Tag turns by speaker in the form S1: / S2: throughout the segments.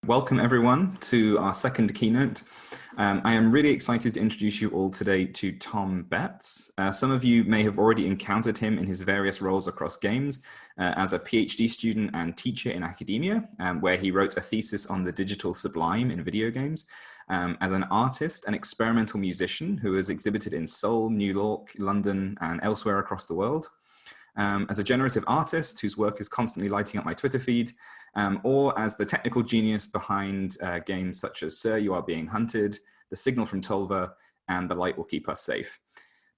S1: Welcome everyone to our second keynote. I am really excited to introduce you all today to Tom Betts. Some of you may have already encountered him in his various roles across games as a PhD student and teacher in academia, where he wrote a thesis on the digital sublime in video games, as an artist and experimental musician who has exhibited in Seoul, New York, London, and elsewhere across the world. As a generative artist whose work is constantly lighting up my Twitter feed, or as the technical genius behind games such as Sir, You Are Being Hunted, The Signal from Tolva, and The Light Will Keep Us Safe.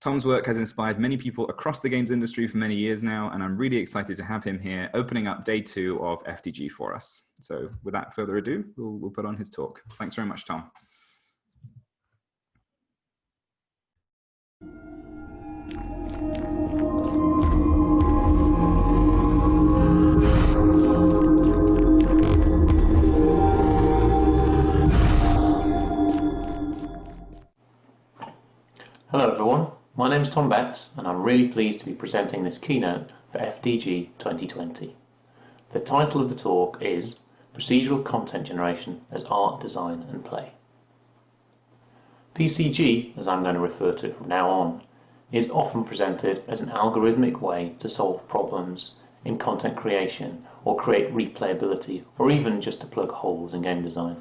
S1: Tom's work has inspired many people across the games industry for many years now, and I'm really excited to have him here opening up day 2 of FDG for us. So without further ado, we'll put on his talk. Thanks very much, Tom.
S2: Hello everyone, my name is Tom Betts and I'm really pleased to be presenting this keynote for FDG 2020. The title of the talk is Procedural Content Generation as Art, Design and Play. PCG, as I'm going to refer to it from now on, is often presented as an algorithmic way to solve problems in content creation or create replayability or even just to plug holes in game design.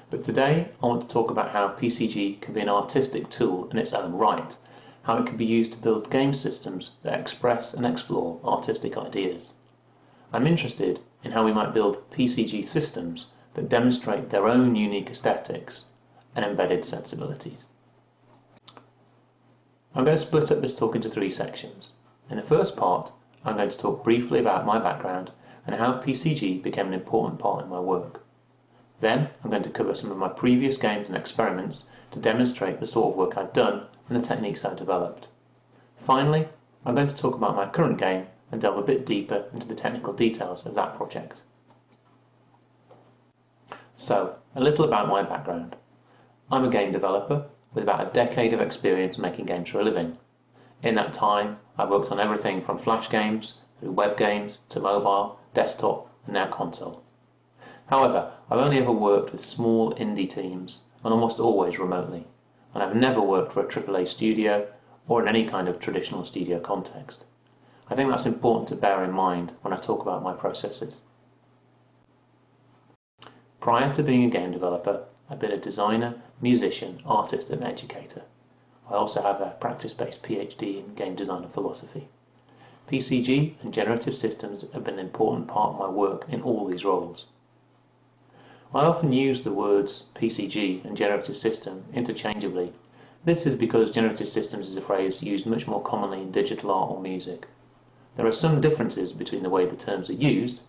S2: But today I want to talk about how PCG can be an artistic tool in its own right, how it can be used to build game systems that express and explore artistic ideas. I'm interested in how we might build PCG systems that demonstrate their own unique aesthetics and embedded sensibilities. I'm going to split up this talk into 3 sections. In the first part, I'm going to talk briefly about my background and how PCG became an important part in my work. Then I'm going to cover some of my previous games and experiments to demonstrate the sort of work I've done and the techniques I've developed. Finally, I'm going to talk about my current game and delve a bit deeper into the technical details of that project. So, a little about my background. I'm a game developer with about a decade of experience making games for a living. In that time, I've worked on everything from flash games through web games to mobile, desktop and now console. However, I've only ever worked with small indie teams and almost always remotely, and I've never worked for a AAA studio or in any kind of traditional studio context. I think that's important to bear in mind when I talk about my processes. Prior to being a game developer, I've been a designer, musician, artist and educator. I also have a practice-based PhD in game design and philosophy. PCG and generative systems have been an important part of my work in all these roles. I often use the words PCG and generative system interchangeably. This is because generative systems is a phrase used much more commonly in digital art or music. There are some differences between the way the terms are used.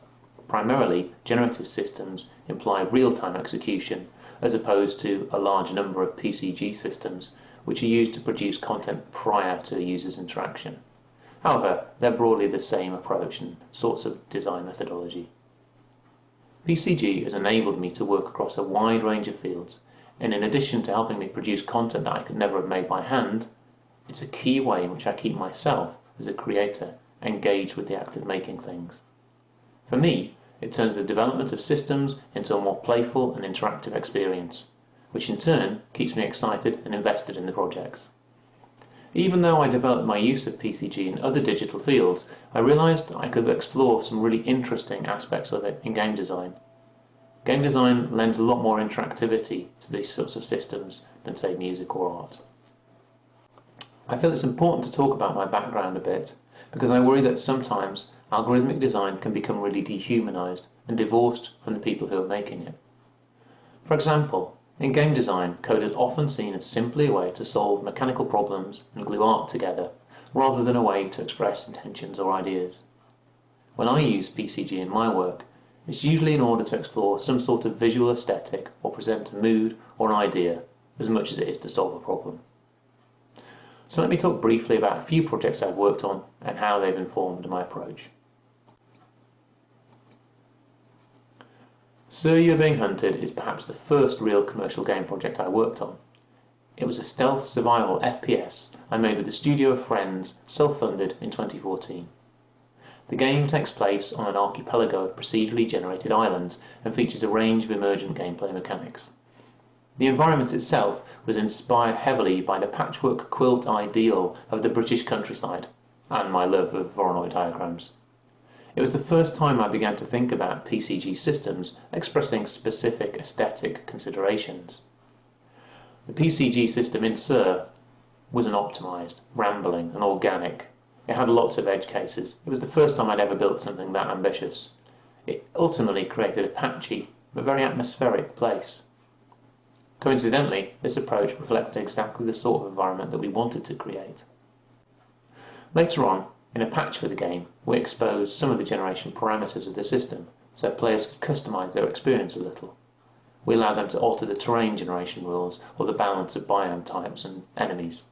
S2: Primarily, generative systems imply real-time execution as opposed to a large number of PCG systems which are used to produce content prior to a user's interaction. However, they're broadly the same approach and sorts of design methodology. PCG has enabled me to work across a wide range of fields, and in addition to helping me produce content that I could never have made by hand, it's a key way in which I keep myself, as a creator, engaged with the act of making things. For me, it turns the development of systems into a more playful and interactive experience, which in turn keeps me excited and invested in the projects. Even though I developed my use of PCG in other digital fields, I realized I could explore some really interesting aspects of it in game design. Game design lends a lot more interactivity to these sorts of systems than, say, music or art. I feel it's important to talk about my background a bit, because I worry that sometimes algorithmic design can become really dehumanized and divorced from the people who are making it. For example, in game design, code is often seen as simply a way to solve mechanical problems and glue art together, rather than a way to express intentions or ideas. When I use PCG in my work, it's usually in order to explore some sort of visual aesthetic or present a mood or an idea, as much as it is to solve a problem. So let me talk briefly about a few projects I've worked on and how they've informed my approach. Sir, You Are Being Hunted is perhaps the first real commercial game project I worked on. It was a stealth survival FPS I made with a studio of friends, self-funded in 2014. The game takes place on an archipelago of procedurally generated islands and features a range of emergent gameplay mechanics. The environment itself was inspired heavily by the patchwork quilt ideal of the British countryside and my love of Voronoi diagrams. It was the first time I began to think about PCG systems expressing specific aesthetic considerations. The PCG system in Sur was unoptimized, rambling and organic. It had lots of edge cases. It was the first time I'd ever built something that ambitious. It ultimately created a patchy but very atmospheric place. Coincidentally, this approach reflected exactly the sort of environment that we wanted to create. Later on, in a patch for the game, we exposed some of the generation parameters of the system, so players could customize their experience a little. We allowed them to alter the terrain generation rules or the balance of biome types and enemies.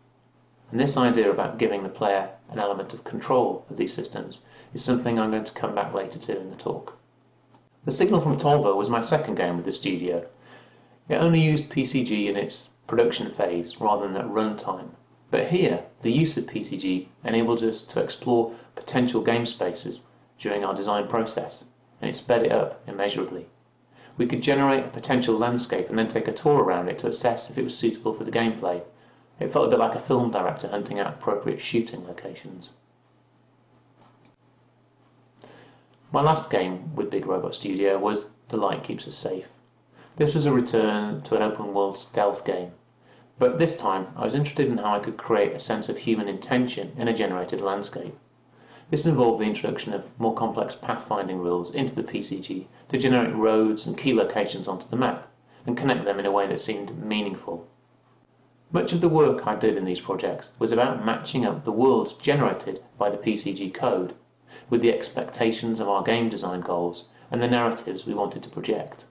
S2: And this idea about giving the player an element of control of these systems is something I'm going to come back later to in the talk. The Signal from Tolva was my second game with the studio. It only used PCG in its production phase rather than at runtime. But here, the use of PCG enabled us to explore potential game spaces during our design process, and it sped it up immeasurably. We could generate a potential landscape and then take a tour around it to assess if it was suitable for the gameplay. It felt a bit like a film director hunting out appropriate shooting locations. My last game with Big Robot Studio was The Light Keeps Us Safe. This was a return to an open-world stealth game. But this time, I was interested in how I could create a sense of human intention in a generated landscape. This involved the introduction of more complex pathfinding rules into the PCG to generate roads and key locations onto the map, and connect them in a way that seemed meaningful. Much of the work I did in these projects was about matching up the worlds generated by the PCG code with the expectations of our game design goals and the narratives we wanted to project.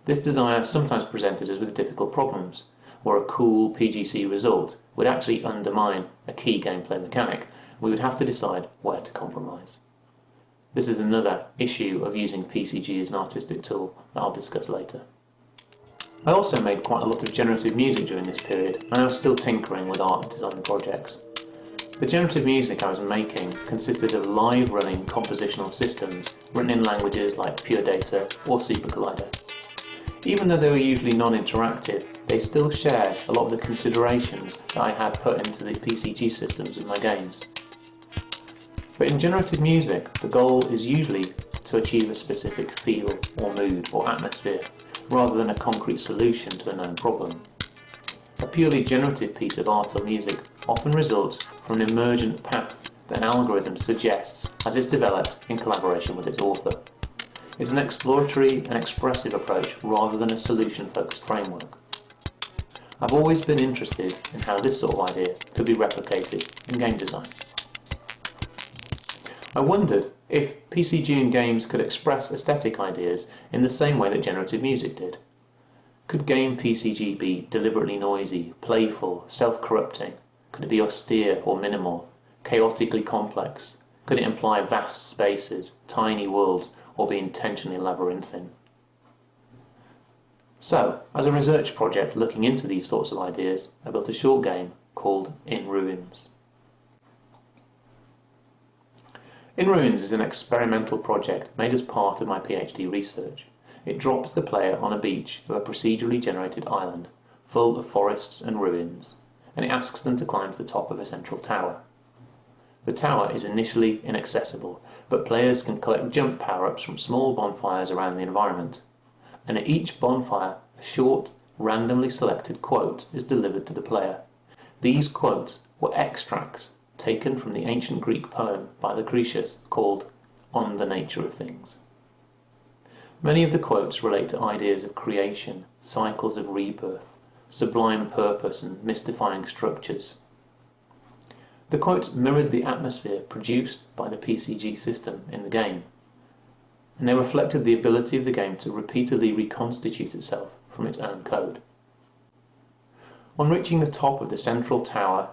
S2: This desire sometimes presented us with difficult problems, where a cool PGC result would actually undermine a key gameplay mechanic. We would have to decide where to compromise. This is another issue of using PCG as an artistic tool that I'll discuss later. I also made quite a lot of generative music during this period, and I was still tinkering with art design projects. The generative music I was making consisted of live running compositional systems written in languages like Pure Data or Super Collider. Even though they were usually non-interactive, they still shared a lot of the considerations that I had put into the PCG systems of my games. But in generative music, the goal is usually to achieve a specific feel or mood or atmosphere, rather than a concrete solution to a known problem. A purely generative piece of art or music often results from an emergent path that an algorithm suggests as it's developed in collaboration with its author. It's an exploratory and expressive approach rather than a solution-focused framework. I've always been interested in how this sort of idea could be replicated in game design. I wondered if PCG in games could express aesthetic ideas in the same way that generative music did. Could game PCG be deliberately noisy, playful, self-corrupting? Could it be austere or minimal, chaotically complex? Could it imply vast spaces, tiny worlds, or be intentionally labyrinthine? So, as a research project looking into these sorts of ideas, I built a short game called In Ruins. In Ruins is an experimental project made as part of my PhD research. It drops the player on a beach of a procedurally generated island, full of forests and ruins, and it asks them to climb to the top of a central tower. The tower is initially inaccessible, but players can collect jump power-ups from small bonfires around the environment. And at each bonfire, a short, randomly selected quote is delivered to the player. These quotes were extracts taken from the ancient Greek poem by Lucretius called On the Nature of Things. Many of the quotes relate to ideas of creation, cycles of rebirth, sublime purpose and mystifying structures. The quotes mirrored the atmosphere produced by the PCG system in the game, and they reflected the ability of the game to repeatedly reconstitute itself from its own code. On reaching the top of the central tower,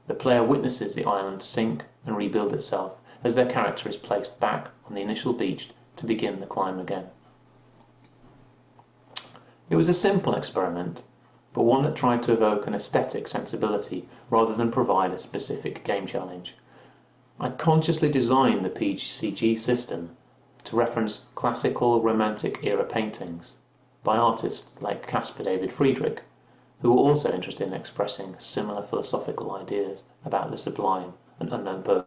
S2: the player witnesses the island sink and rebuild itself as their character is placed back on the initial beach to begin the climb again. It was a simple experiment, but one that tried to evoke an aesthetic sensibility rather than provide a specific game challenge. I consciously designed the PCG system to reference classical Romantic era paintings by artists like Caspar David Friedrich, who were also interested in expressing similar philosophical ideas about the sublime and unknown person.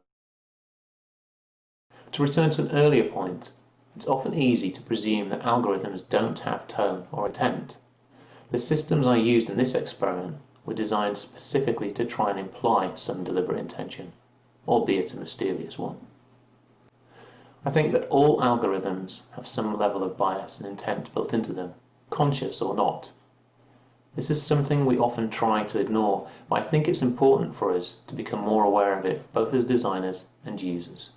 S2: To return to an earlier point, it's often easy to presume that algorithms don't have tone or intent. The systems I used in this experiment were designed specifically to try and imply some deliberate intention, albeit a mysterious one. I think that all algorithms have some level of bias and intent built into them, conscious or not. This is something we often try to ignore, but I think it's important for us to become more aware of it, both as designers and users.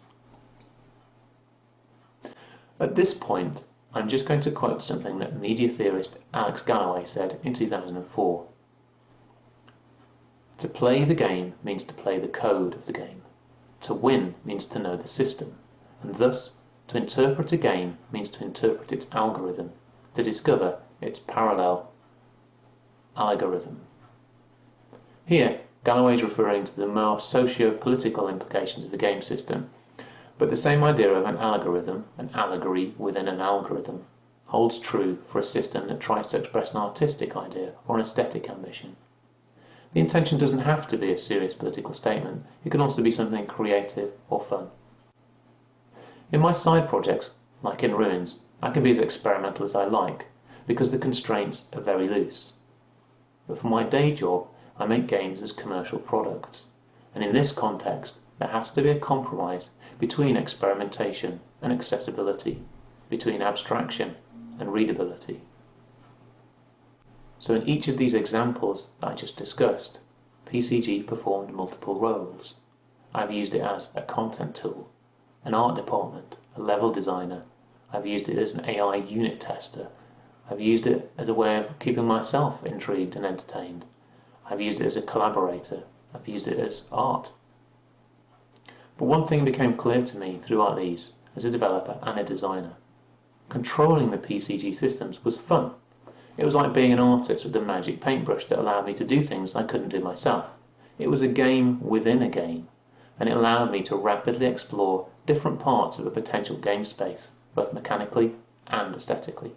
S2: At this point, I'm just going to quote something that media theorist Alex Galloway said in 2004. To play the game means to play the code of the game. To win means to know the system, and thus to interpret a game means to interpret its algorithm, to discover its parallel algorithm. Here, Galloway is referring to the more socio-political implications of a game system, but the same idea of an algorithm, an allegory within an algorithm, holds true for a system that tries to express an artistic idea or an aesthetic ambition. The intention doesn't have to be a serious political statement, it can also be something creative or fun. In my side projects, like in Ruins, I can be as experimental as I like, because the constraints are very loose. But for my day job, I make games as commercial products, and in this context, there has to be a compromise between experimentation and accessibility, between abstraction and readability. So in each of these examples that I just discussed, PCG performed multiple roles. I've used it as a content tool, an art department, a level designer. I've used it as an AI unit tester. I've used it as a way of keeping myself intrigued and entertained. I've used it as a collaborator. I've used it as art. But one thing became clear to me throughout these, as a developer and a designer. Controlling the PCG systems was fun. It was like being an artist with a magic paintbrush that allowed me to do things I couldn't do myself. It was a game within a game, and it allowed me to rapidly explore different parts of a potential game space, both mechanically and aesthetically.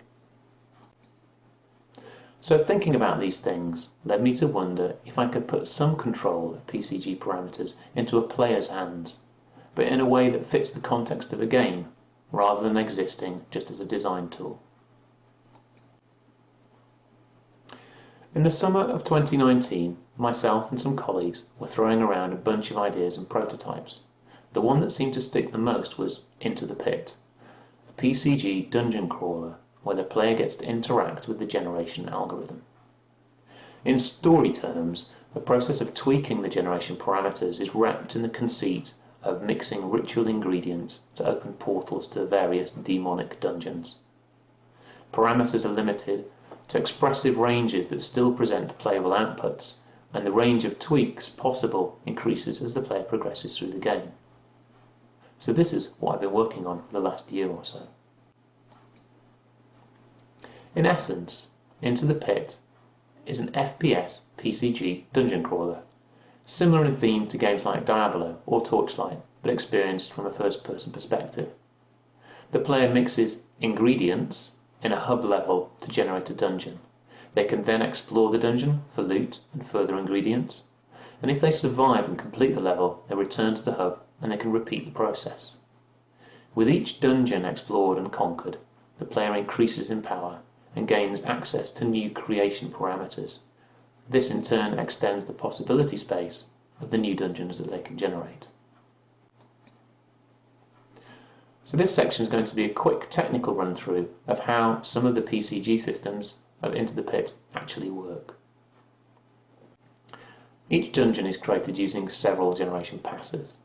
S2: So thinking about these things led me to wonder if I could put some control of PCG parameters into a player's hands, but in a way that fits the context of a game, rather than existing just as a design tool. In the summer of 2019, myself and some colleagues were throwing around a bunch of ideas and prototypes. The one that seemed to stick the most was Into the Pit, a PCG dungeon crawler where the player gets to interact with the generation algorithm. In story terms, the process of tweaking the generation parameters is wrapped in the conceit of mixing ritual ingredients to open portals to various demonic dungeons. Parameters are limited to expressive ranges that still present playable outputs, and the range of tweaks possible increases as the player progresses through the game. So this is what I've been working on for the last year or so. In essence, Into the Pit is an FPS PCG dungeon crawler, similar in theme to games like Diablo or Torchlight, but experienced from a first-person perspective. The player mixes ingredients in a hub level to generate a dungeon. They can then explore the dungeon for loot and further ingredients, and if they survive and complete the level, they return to the hub and they can repeat the process. With each dungeon explored and conquered, the player increases in power and gains access to new creation parameters. This in turn extends the possibility space of the new dungeons that they can generate. So this section is going to be a quick technical run through of how some of the PCG systems of Into the Pit actually work. Each dungeon is created using several generation passes.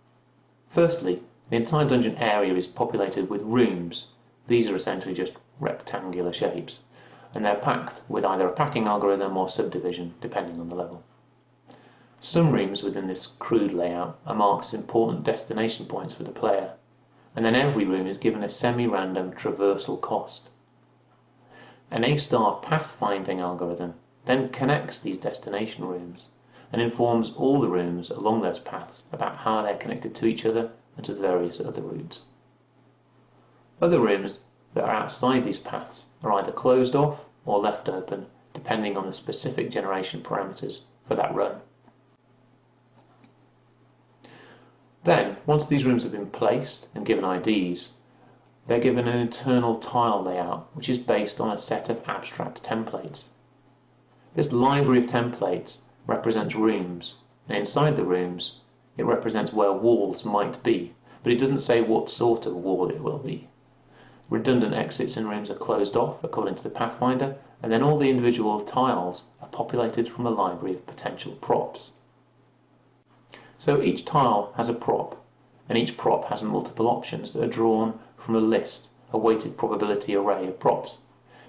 S2: Firstly, the entire dungeon area is populated with rooms. These are essentially just rectangular shapes, and they're packed with either a packing algorithm or subdivision, depending on the level. Some rooms within this crude layout are marked as important destination points for the player, and then every room is given a semi-random traversal cost. An A-star pathfinding algorithm then connects these destination rooms and informs all the rooms along those paths about how they're connected to each other and to the various other routes. Other rooms that are outside these paths are either closed off or left open, depending on the specific generation parameters for that run. Then, once these rooms have been placed and given IDs, they're given an internal tile layout, which is based on a set of abstract templates. This library of templates represents rooms, and inside the rooms, it represents where walls might be, but it doesn't say what sort of wall it will be. Redundant exits in rooms are closed off according to the Pathfinder, and then all the individual tiles are populated from a library of potential props. So each tile has a prop, and each prop has multiple options that are drawn from a list, a weighted probability array of props.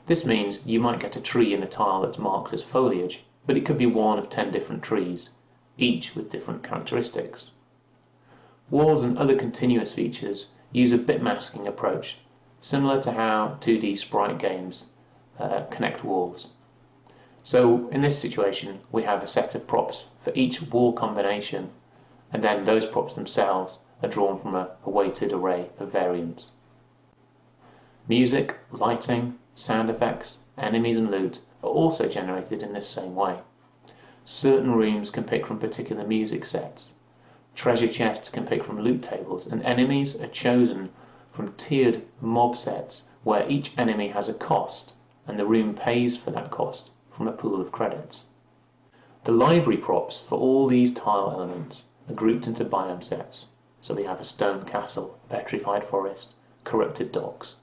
S2: This means you might get a tree in a tile that's marked as foliage, but it could be one of 10 different trees, each with different characteristics. Walls and other continuous features use a bit masking approach, similar to how 2D sprite games connect walls. So in this situation, we have a set of props for each wall combination, and then those props themselves are drawn from a weighted array of variants. Music, lighting, sound effects, enemies and loot are also generated in this same way. Certain rooms can pick from particular music sets, treasure chests can pick from loot tables, and enemies are chosen from tiered mob sets where each enemy has a cost and the room pays for that cost from a pool of credits. The library props for all these tile elements are grouped into biome sets. So we have a stone castle, a petrified forest, corrupted docks.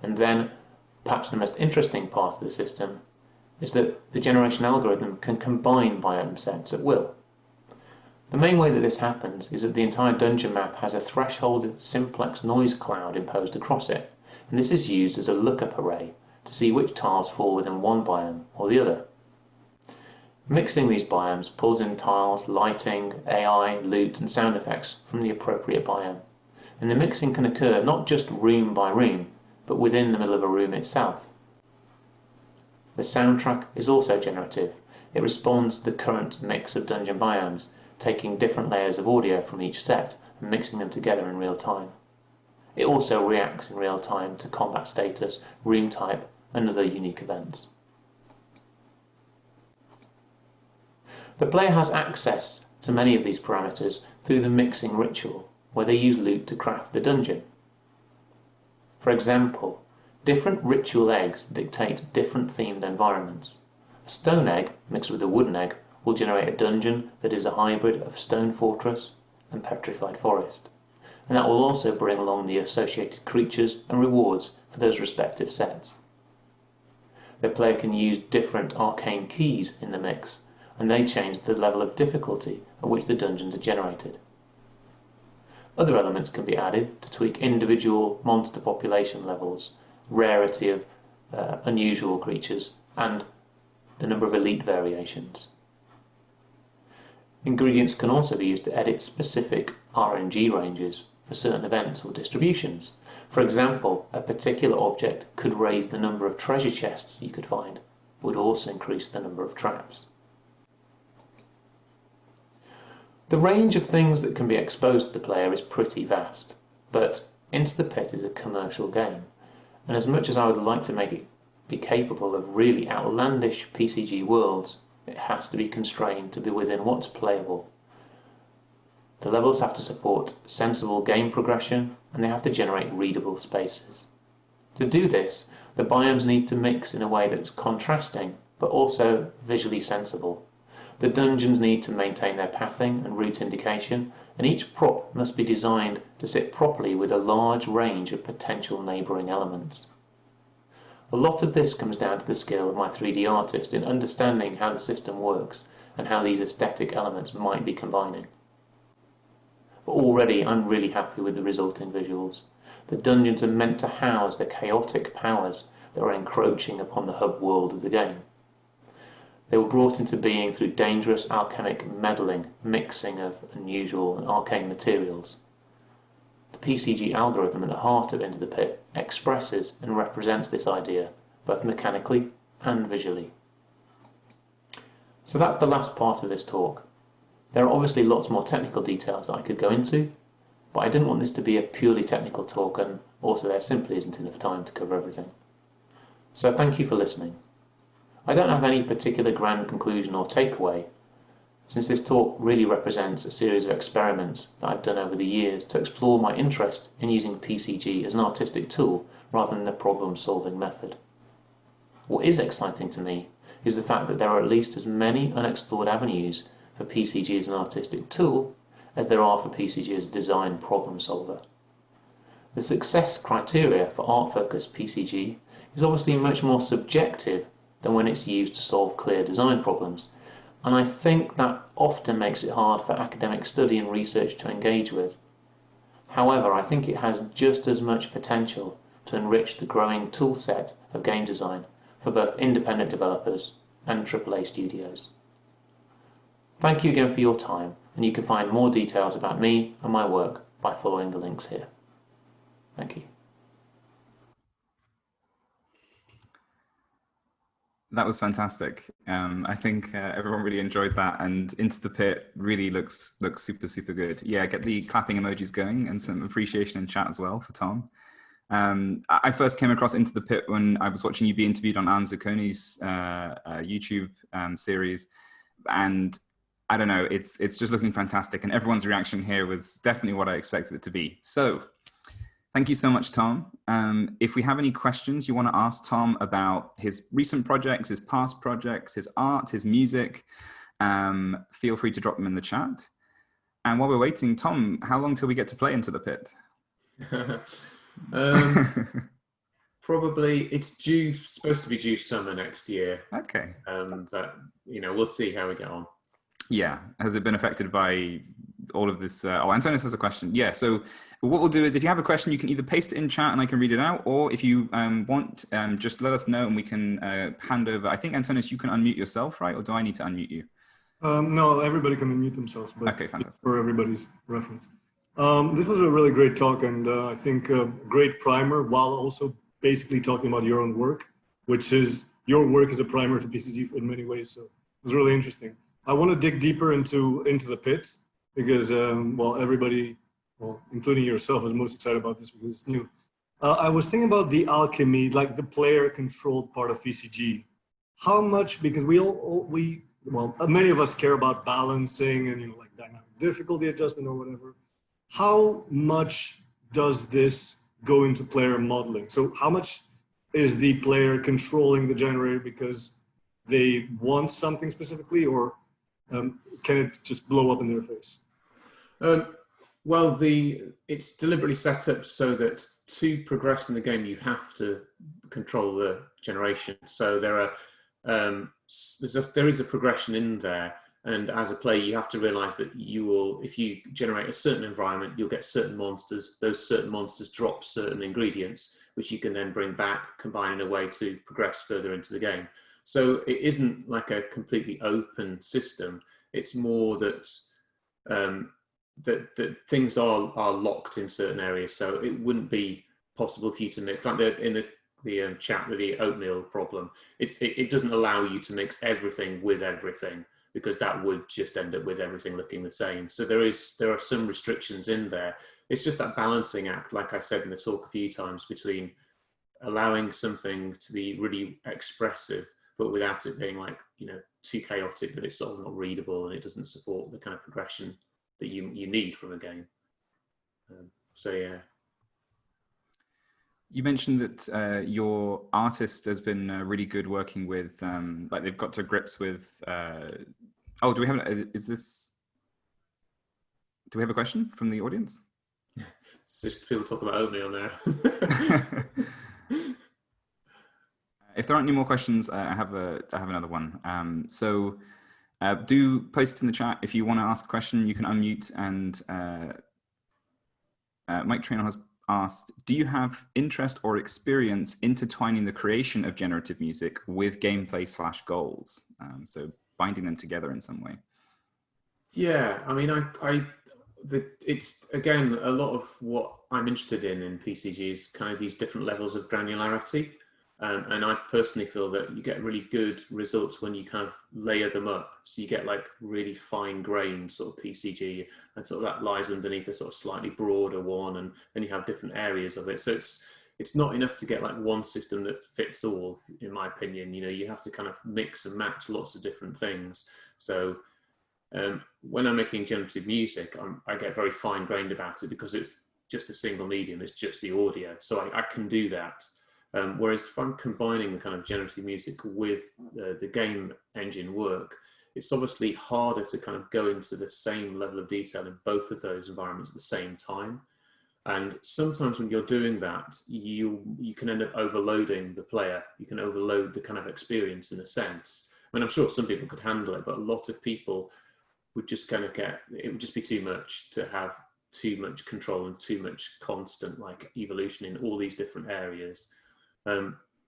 S2: And then, perhaps the most interesting part of the system is that the generation algorithm can combine biome sets at will. The main way that this happens is that the entire dungeon map has a threshold simplex noise cloud imposed across it, and this is used as a lookup array to see which tiles fall within one biome or the other. Mixing these biomes pulls in tiles, lighting, AI, loot and sound effects from the appropriate biome. And the mixing can occur not just room by room, but within the middle of a room itself. The soundtrack is also generative. It responds to the current mix of dungeon biomes, taking different layers of audio from each set and mixing them together in real time. It also reacts in real time to combat status, room type and other unique events. The player has access to many of these parameters through the mixing ritual, where they use loot to craft the dungeon. For example, different ritual eggs dictate different themed environments. A stone egg mixed with a wooden egg will generate a dungeon that is a hybrid of stone fortress and petrified forest, and that will also bring along the associated creatures and rewards for those respective sets. The player can use different arcane keys in the mix, and they change the level of difficulty at which the dungeons are generated. Other elements can be added to tweak individual monster population levels, rarity of unusual creatures, and the number of elite variations. Ingredients can also be used to edit specific RNG ranges for certain events or distributions. For example, a particular object could raise the number of treasure chests you could find, but would also increase the number of traps. The range of things that can be exposed to the player is pretty vast, but Into the Pit is a commercial game, and as much as I would like to make it be capable of really outlandish PCG worlds, it has to be constrained to be within what's playable. The levels have to support sensible game progression, and they have to generate readable spaces. To do this, the biomes need to mix in a way that's contrasting, but also visually sensible. The dungeons need to maintain their pathing and route indication, and each prop must be designed to sit properly with a large range of potential neighbouring elements. A lot of this comes down to the skill of my 3D artist in understanding how the system works and how these aesthetic elements might be combining. But already I'm really happy with the resulting visuals. The dungeons are meant to house the chaotic powers that are encroaching upon the hub world of the game. They were brought into being through dangerous alchemic meddling, mixing of unusual and arcane materials. The PCG algorithm at the heart of Into the Pit expresses and represents this idea, both mechanically and visually. So that's the last part of this talk. There are obviously lots more technical details that I could go into, but I didn't want this to be a purely technical talk, and also there simply isn't enough time to cover everything. So thank you for listening. I don't have any particular grand conclusion or takeaway, since this talk really represents a series of experiments that I've done over the years to explore my interest in using PCG as an artistic tool rather than a problem-solving method. What is exciting to me is the fact that there are at least as many unexplored avenues for PCG as an artistic tool as there are for PCG as a design problem solver. The success criteria for art-focused PCG is obviously much more subjective than when it's used to solve clear design problems, and I think that often makes it hard for academic study and research to engage with. However, I think it has just as much potential to enrich the growing tool set of game design for both independent developers and AAA studios. Thank you again for your time, and you can find more details about me and my work by following the links here. Thank you.
S1: That was fantastic. I think everyone really enjoyed that, and Into the Pit really looks super good. Yeah, get the clapping emojis going and some appreciation in chat as well for Tom. I first came across Into the Pit when I was watching you be interviewed on Alan Zucconi's YouTube series, and I don't know, it's just looking fantastic, and everyone's reaction here was definitely what I expected it to be. So thank you so much, Tom. If we have any questions you want to ask Tom about his recent projects, his past projects, his art, his music, feel free to drop them in the chat. And while we're waiting, Tom, how long till we get to play Into the Pit?
S3: Probably it's supposed to be due summer next year.
S1: Okay.
S3: But we'll see how we get on.
S1: Yeah. Has it been affected by all of this? Antonius has a question. Yeah. So what we'll do is if you have a question, you can either paste it in chat and I can read it out, or if you want, just let us know and we can hand over. I think, Antonius, you can unmute yourself, right? Or do I need to unmute you?
S4: No, everybody can unmute themselves, but
S1: okay, fantastic.
S4: For everybody's reference. This was a really great talk, and I think a great primer, while also basically talking about your own work, which is your work as a primer to PCG in many ways. So it was really interesting. I want to dig deeper into the pit because, everybody, including yourself, is most excited about this because it's new. I was thinking about the alchemy, like the player-controlled part of PCG. How much, because many of us care about balancing and like dynamic difficulty adjustment or whatever. How much does this go into player modeling? So how much is the player controlling the generator because they want something specifically, or can it just blow up in their face?
S3: It's deliberately set up so that to progress in the game, you have to control the generation. So there is a progression in there. And as a player, you have to realize that if you generate a certain environment, you'll get certain monsters. Those certain monsters drop certain ingredients, which you can then bring back, combine in a way to progress further into the game. So it isn't like a completely open system. It's more that that things are locked in certain areas. So it wouldn't be possible for you to mix, like in the chat with the oatmeal problem. It doesn't allow you to mix everything with everything, because that would just end up with everything looking the same. So there are some restrictions in there. It's just that balancing act, like I said in the talk a few times, between allowing something to be really expressive, but without it being too chaotic that it's sort of not readable and it doesn't support the kind of progression that you need from a game. Yeah.
S1: You mentioned that your artist has been really good working with, they've got to grips with. Do we have a question from the audience?
S3: It's just people talk about oatmeal now.
S1: If there aren't any more questions, I have another one. Do post in the chat if you want to ask a question. You can unmute, and Mike Traynor has asked, do you have interest or experience intertwining the creation of generative music with gameplay / goals? So binding them together in some way.
S3: Yeah, I mean, it's again, a lot of what I'm interested in PCG is kind of these different levels of granularity. And I personally feel that you get really good results when you kind of layer them up. So you get like really fine grained sort of PCG, and sort of that lies underneath a sort of slightly broader one, and then you have different areas of it. So it's not enough to get like one system that fits all, in my opinion. You know, you have to kind of mix and match lots of different things. So when I'm making generative music, I get very fine grained about it because it's just a single medium, it's just the audio. So I can do that. Whereas if I'm combining the kind of generative music with the game engine work, it's obviously harder to kind of go into the same level of detail in both of those environments at the same time. And sometimes when you're doing that, you can end up overloading the player. You can overload the kind of experience in a sense. I mean, I'm sure some people could handle it, but a lot of people would just kind of it would just be too much to have too much control and too much constant like evolution in all these different areas.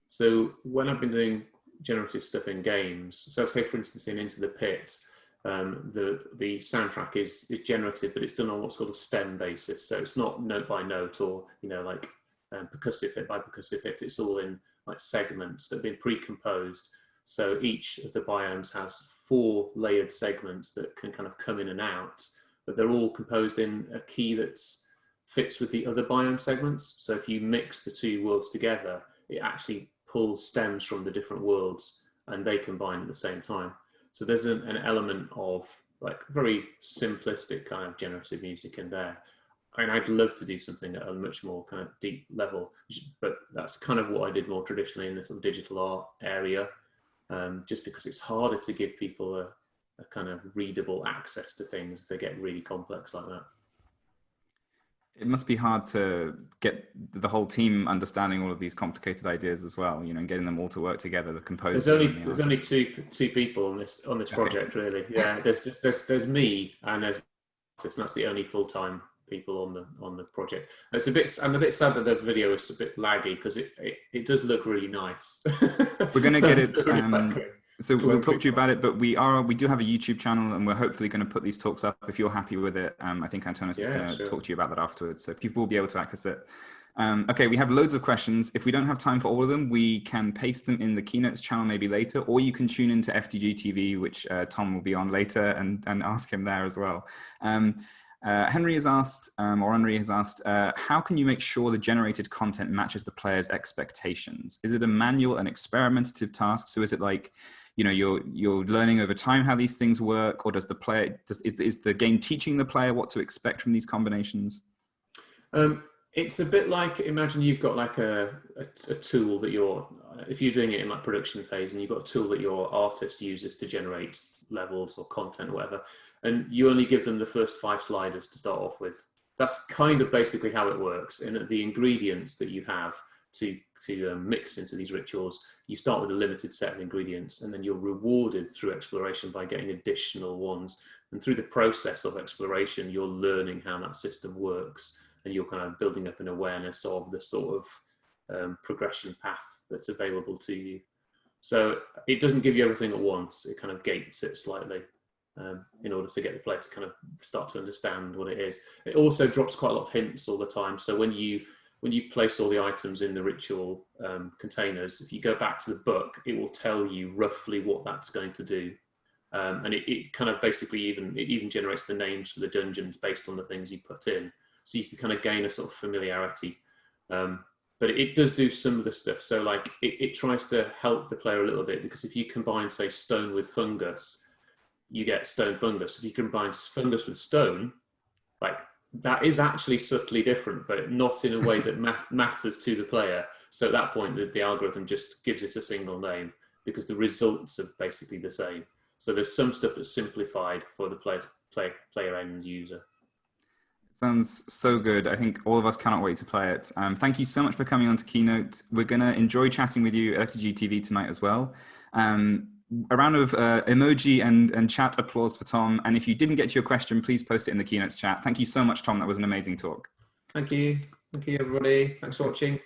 S3: So when I've been doing generative stuff in games, so say for instance in Into the Pit, the soundtrack is generative, but it's done on what's called a stem basis. So it's not note by note or, you know, like percussive hit by percussive hit. It's all in like segments that have been pre-composed. So each of the biomes has 4 layered segments that can kind of come in and out, but they're all composed in a key that fits with the other biome segments. So if you mix the 2 worlds together, it actually pulls stems from the different worlds and they combine at the same time. So there's an element of like very simplistic kind of generative music in there. And I'd love to do something at a much more kind of deep level, but that's kind of what I did more traditionally in the sort of digital art area, just because it's harder to give people a kind of readable access to things if they get really complex like that.
S1: It must be hard to get the whole team understanding all of these complicated ideas as well, you know, and getting them all to work together. The composers.
S3: There's only two people on this project, really. Yeah, there's me and there's artists, and that's the only full-time people on the project. I'm a bit sad that the video is a bit laggy because it does look really nice.
S1: We're going to get it. So we'll talk to you about it, but we do have a YouTube channel, and we're hopefully going to put these talks up if you're happy with it. I think Antonis is going to talk to you about that afterwards, so people will be able to access it. Okay, we have loads of questions. If we don't have time for all of them, we can paste them in the Keynotes channel maybe later, or you can tune into FDG TV, which Tom will be on later, and ask him there as well. Henry has asked, how can you make sure the generated content matches the player's expectations? Is it a manual and experimentative task? So is it like, you know, you're learning over time how these things work, or does the player is the game teaching the player what to expect from these combinations?
S3: It's a bit like, imagine you've got like a tool that if you're doing it in like production phase, and you've got a tool that your artist uses to generate levels or content or whatever, and you only give them the first 5 sliders to start off with. That's kind of basically how it works. And the ingredients that you have to mix into these rituals, you start with a limited set of ingredients, and then you're rewarded through exploration by getting additional ones. And through the process of exploration, you're learning how that system works, and you're kind of building up an awareness of the sort of progression path that's available to you. So it doesn't give you everything at once. It kind of gates it slightly in order to get the player to kind of start to understand what it is. It also drops quite a lot of hints all the time. So when you place all the items in the ritual containers, if you go back to the book, it will tell you roughly what that's going to do. And it kind of basically even generates the names for the dungeons based on the things you put in. So you can kind of gain a sort of familiarity. But it does do some of the stuff. So like it tries to help the player a little bit, because if you combine, say, stone with fungus, you get stone fungus. If you combine fungus with stone, like that is actually subtly different, but not in a way that matters to the player. So at that point, the algorithm just gives it a single name because the results are basically the same. So there's some stuff that's simplified for the player end user.
S1: Sounds so good. I think all of us cannot wait to play it. Thank you so much for coming on to Keynote. We're going to enjoy chatting with you at FDG TV tonight as well. A round of emoji and chat applause for Tom. And if you didn't get to your question, please post it in the Keynotes chat. Thank you so much, Tom. That was an amazing talk.
S3: Thank you. Thank you, everybody. Thanks for watching.